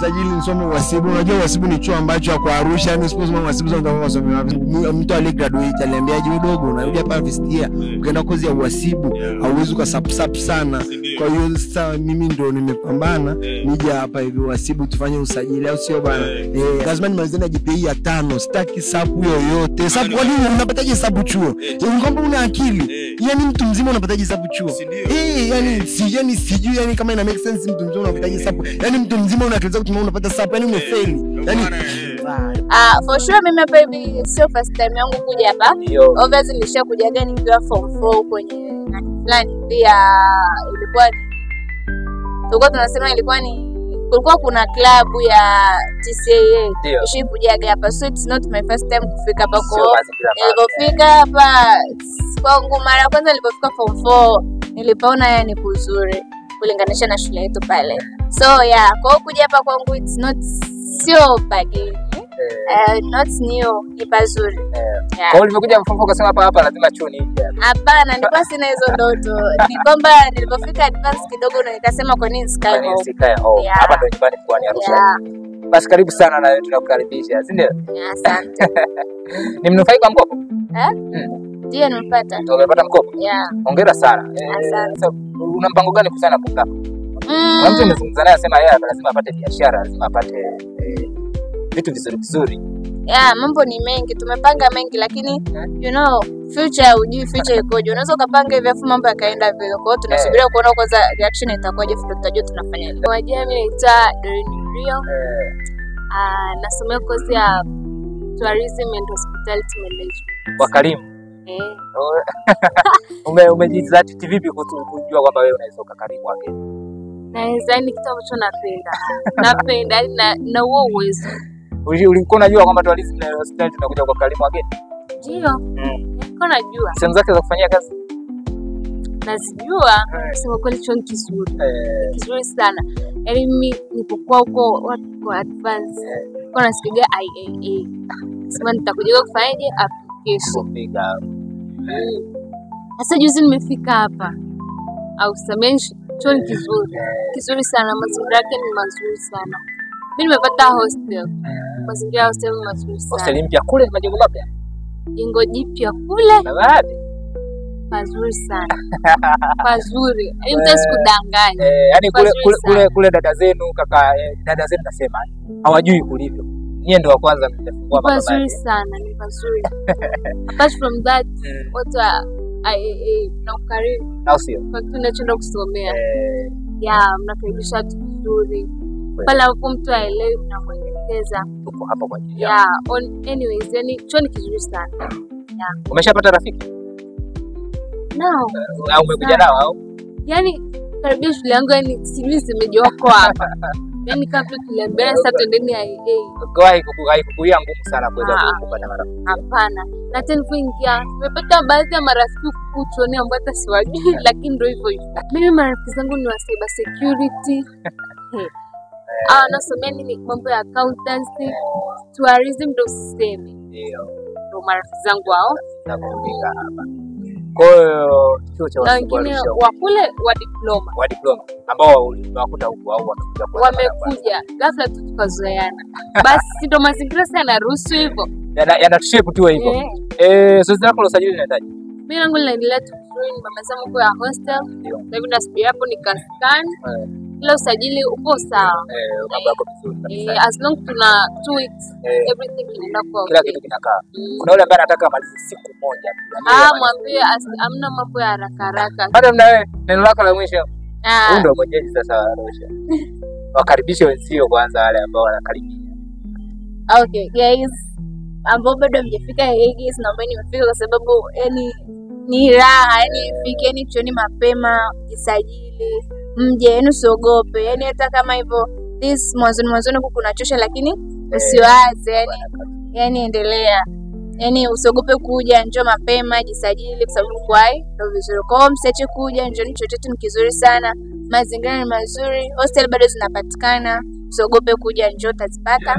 Sajili nisome uhasibu. Unajua uhasibu ni chuo ambacho kwa Arusha, yani usipozoma uhasibu sio ndio wasome wapi. Mtu ali graduate aliambia je udogo unarudi hapa vistia. Ukienda kozi ya uhasibu hauwezi ukasap sana. Kwa hiyo sasa mimi ndio nimepambana nije hapa hivi uhasibu tufanye usajili au sio bana. Lazima nimalize na GPA ya 5. Sitaki sapu yoyote. Sapu kwa nini unapataje sapu chuo? Ni kwamba una akili. Yani mtu mzima unapataje sapu chuo? Yani sijui yani kama ina make sense mtu mzima unapataje sapu. Yani mtu mzima unakiza kutumia unapata sapu yani umefeli. Yani for sure mimi baby sio first time yangu kuja hapa. Obviously nilishakuja gani nikiwa form 4 kwenye plan pia ilikuwa tulikuwa tunasema ilikuwa ni kulikuwa kuna club ya TCA nilikuja hapa, so it's not my first time kufika hapa. Nilipofika hapa kwangu mara ya kwanza nilipofika form 4 nilipaona yani kuzuri kulinganisha na shule yetu pale. So yeah, kwa kuja hapa kwangu it's not sio pageni. Not new, ni pazuri. Kwa hiyo nimekuja form 4 ukasema hapa lazima chuo ni hija. Hapana, nilikuwa sina hizo ndoto. Ni kwamba nilipofika advance kidogo na nikasema kwa nini sikae home. Hapa ndo nyumbani kwa Arusha. Basi karibu sana na wewe tunakukaribisha, si ndio? Asante. Ni mnufaika mkopo? Ndio nimepata. Umepata mkopo? Hongera sana. Asante. Una mpango gani kusana kukaa? Kwa mtu nimezungumza naye asema yeye lazima apate biashara, lazima apate vitu vizuri. Mambo ni mengi, tumepanga mengi lakini you know future hujui future ikoje. Unaweza kupanga hivi afu mambo yakaenda vile. Kwa hiyo tunasubiria kuona kwanza reaction itakuwaje, tutajua tunafanya nini. Kwa jina mimi naitwa Rio. Nasomea course ya Tourism and Hospitality Management. Kwa Karimu. Umejizatiti vipi kujua kwamba wewe unaweza ukakarimu wageni? Naweza ni kitu ambacho napenda na huo uwezo. Ulikuwa unajua kwamba Tourism and Hospitality tunakuja kwa Karimu wageni? Ndio. Nilikuwa najua. Sehemu zake za kufanyia kazi? Nazijua. Sema kweli chuo kizuri. Kizuri sana. Yaani mimi nilipokuwa huko watu kwa advance kwa nasikia IAA. Sema nitakuja kufanyaje application. Sasa juzi nimefika hapa. Au samenshi chuo kizuri sana, mazingira yake ni mazuri sana. Mimi nimepata hostel. Mazingira ya hostel ni mazuri sana. Hostel mpya kule majengo mapya? Jengo jipya kule. Baadhi. Mazuri sana. Mazuri. Yaani kudanganya. Yaani kule dada zenu dada zenu nasema hawajui kulivyo. Nyie ndio wa kwanza mtafungua mambo. Mazuri sana, ni mazuri. Apart from that, watu IAA na ukarimu. Au sio? Kwa tunachoenda kusomea. Mnakaribisha watu vizuri. Pale hapo mtu aelewe na kuelekeza. Tuko hapa kwa ajili yako. Anyways, yani chuo ni kizuri sana. Umeshapata rafiki? Nao. Umekuja nao au? Yani karibia shule yangu yani sijui semeje wako hapa. Yani kabla tuliambia sasa twendeni IAA. Kwa haikukuia ngumu sana kuweza kupata marafiki? Hapana. Na tena kuingia nimepata baadhi ya marafiki kuchuoni ambao hata siwajui lakini ndio hivyo. Mimi marafiki zangu ni wa cyber security. Nasomea ni mambo ya accountancy, tourism ndio system. Ndio marafiki zangu hao. Nakumbuka hapa. Kwa hiyo chuo cha wengine wa kule wa diploma ambao unakuta huko au wamekuja ghafla tu tukazoeana. Basi ndio mazingira sana yanaruhusu hivyo. Yanatushape tu hivyo. Zoezi lako la usajili linahitaji? Mimi langu linaendelea tu vizuri, nimesema kwa hostel. Na hivi nasubiri hapo nikascan. Ila usajili uko sawa. Mambo yako vizuri. As long tuna 2 weeks everything inakuwa kila kitu kinakaa. Kuna yule ambaye anataka amalize siku moja. Mwambie amna mambo ya haraka. Bado mna wewe neno lako la mwisho. Huyu ndio mwenyeji sasa Arusha. Wakaribishe wenzio kwanza wale ambao wanakaribia. Okay guys, ambao bado hamjafika guys, naomba nimefika kwa sababu yani ni raha, yani fikeni chuoni mapema, jisajili, mje, yani usiogope. Yani hata kama hivyo this mwanzoni kunachosha lakini usiwaze, yani endelea. Yani usiogope kuja, njoo mapema, jisajili kwa sababu kwai ndio vizuri. Kwa hiyo msiache kuja, njoo, chuo chetu ni kizuri sana. Mazingira ni mazuri, hostel bado zinapatikana. Usiogope kuja, njoo utazipata.